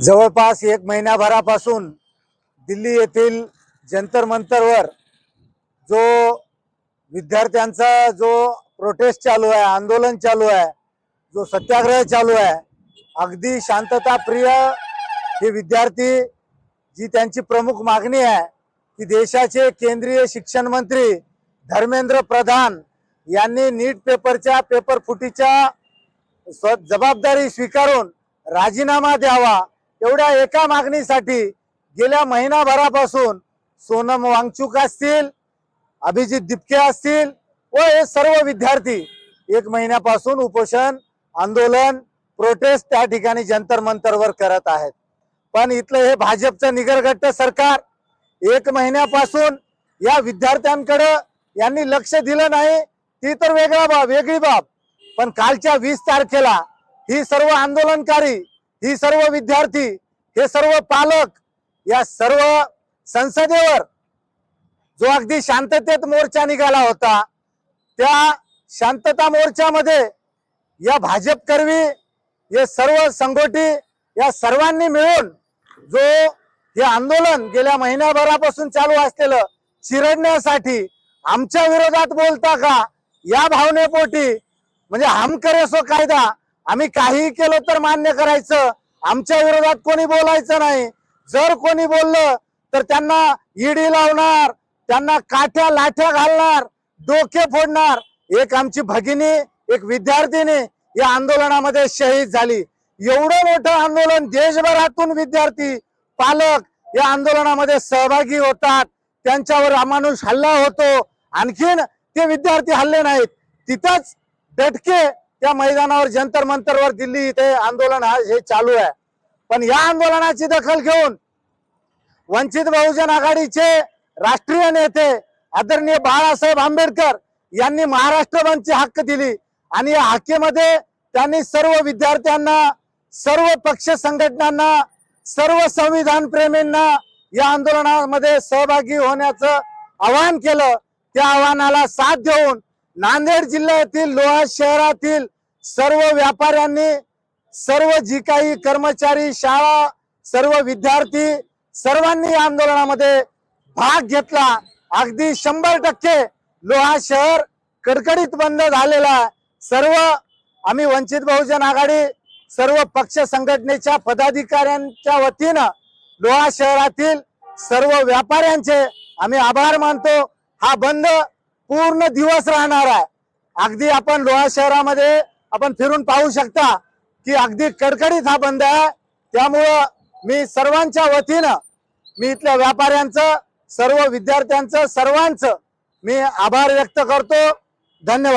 जवळपास एक महिन्याभरापासून दिल्ली येथील जंतर मंतरवर जो विद्यार्थ्यांचा जो प्रोटेस्ट चालू आहे, आंदोलन चालू आहे, जो सत्याग्रह चालू आहे, अगदी शांतता प्रिय हे विद्यार्थी जी त्यांची प्रमुख मागणी आहे की देशाचे केंद्रीय शिक्षण मंत्री धर्मेंद्र प्रधान यांनी नीट पेपरच्या पेपर फुटीच्या जबाबदारी स्वीकारून राजीनामा द्यावा, एवढ्या एका मागणीसाठी गेल्या महिनाभरापासून सोनम वांगचुक असतील, अभिजित दिपके असतील व हे सर्व विद्यार्थी एक महिन्यापासून उपोषण आंदोलन प्रोटेस्ट त्या ठिकाणी जंतर मंतरवर करत आहेत। पण इथलं हे भाजपचं निगरगट्ट सरकार एक महिन्यापासून या विद्यार्थ्यांकडे यांनी लक्ष दिलं नाही, ती तर वेगळी बाब। पण कालच्या 20 तारखेला ही सर्व आंदोलनकारी, ही सर्व विद्यार्थी, हे सर्व पालक या सर्व संसदेवर जो अगदी शांततेत मोर्चा निघाला होता, त्या शांतता मोर्चामध्ये या भाजपकर्मी हे सर्व संघटनी या सर्वांनी मिळून जो हे आंदोलन गेल्या महिन्याभरापासून चालू असलेलं चिरडण्यासाठी आमच्या विरोधात बोलता का या भावनेपोटी, म्हणजे हम करे सो कायदा, आम्ही काही केलं तर मान्य करायचं, आमच्या विरोधात कोणी बोलायचं नाही। जर कोणी बोललं तर त्यांना ईडी लावणार, त्यांना काठ्या लाठ्या घालणार, डोके फोडणार। एक आमची भगिनी, एक विद्यार्थिनी या आंदोलनामध्ये शहीद झाली। एवढं मोठं आंदोलन, देशभरातून विद्यार्थी पालक या आंदोलनामध्ये सहभागी होतात, त्यांच्यावर अमानुष हल्ला होतो, आणखीन ते विद्यार्थी हल्ले नाहीत, तिथंच डटके त्या मैदानावर जंतर मंतरवर दिल्ली इथे आंदोलन हे चालू आहे। पण या आंदोलनाची दखल घेऊन वंचित बहुजन आघाडीचे राष्ट्रीय नेते आदरणीय बाळासाहेब आंबेडकर यांनी महाराष्ट्र बंदची हक्क दिली आणि या हक्केमध्ये त्यांनी सर्व विद्यार्थ्यांना, सर्व पक्ष संघटनांना, सर्व संविधान प्रेमींना या आंदोलनामध्ये सहभागी होण्याचं आवाहन केलं। त्या आव्हानाला साथ देऊन नांदेड जिल्ह्यातील लोहा शहरातील सर्व व्यापाऱ्यांनी, सर्व जी काही कर्मचारी, शाळा, सर्व विद्यार्थी सर्वांनी या आंदोलनामध्ये भाग घेतला। अगदी 100% लोहा शहर कडकडीत बंद झालेला। सर्व आम्ही वंचित बहुजन आघाडी सर्व पक्ष संघटनेच्या पदाधिकाऱ्यांच्या वतीनं लोहा शहरातील सर्व व्यापाऱ्यांचे आम्ही आभार मानतो। हा बंद पूर्ण दिवस राहणार आहे। अगदी आपण लोहा शहरामध्ये आपण फिरून पाहू शकता की अगदी कडकडीत हा बंद आहे। त्यामुळं मी सर्वांच्या वतीनं, मी इथल्या व्यापाऱ्यांचं, सर्व विद्यार्थ्यांचं, सर्वांचं मी आभार व्यक्त करतो। धन्यवाद।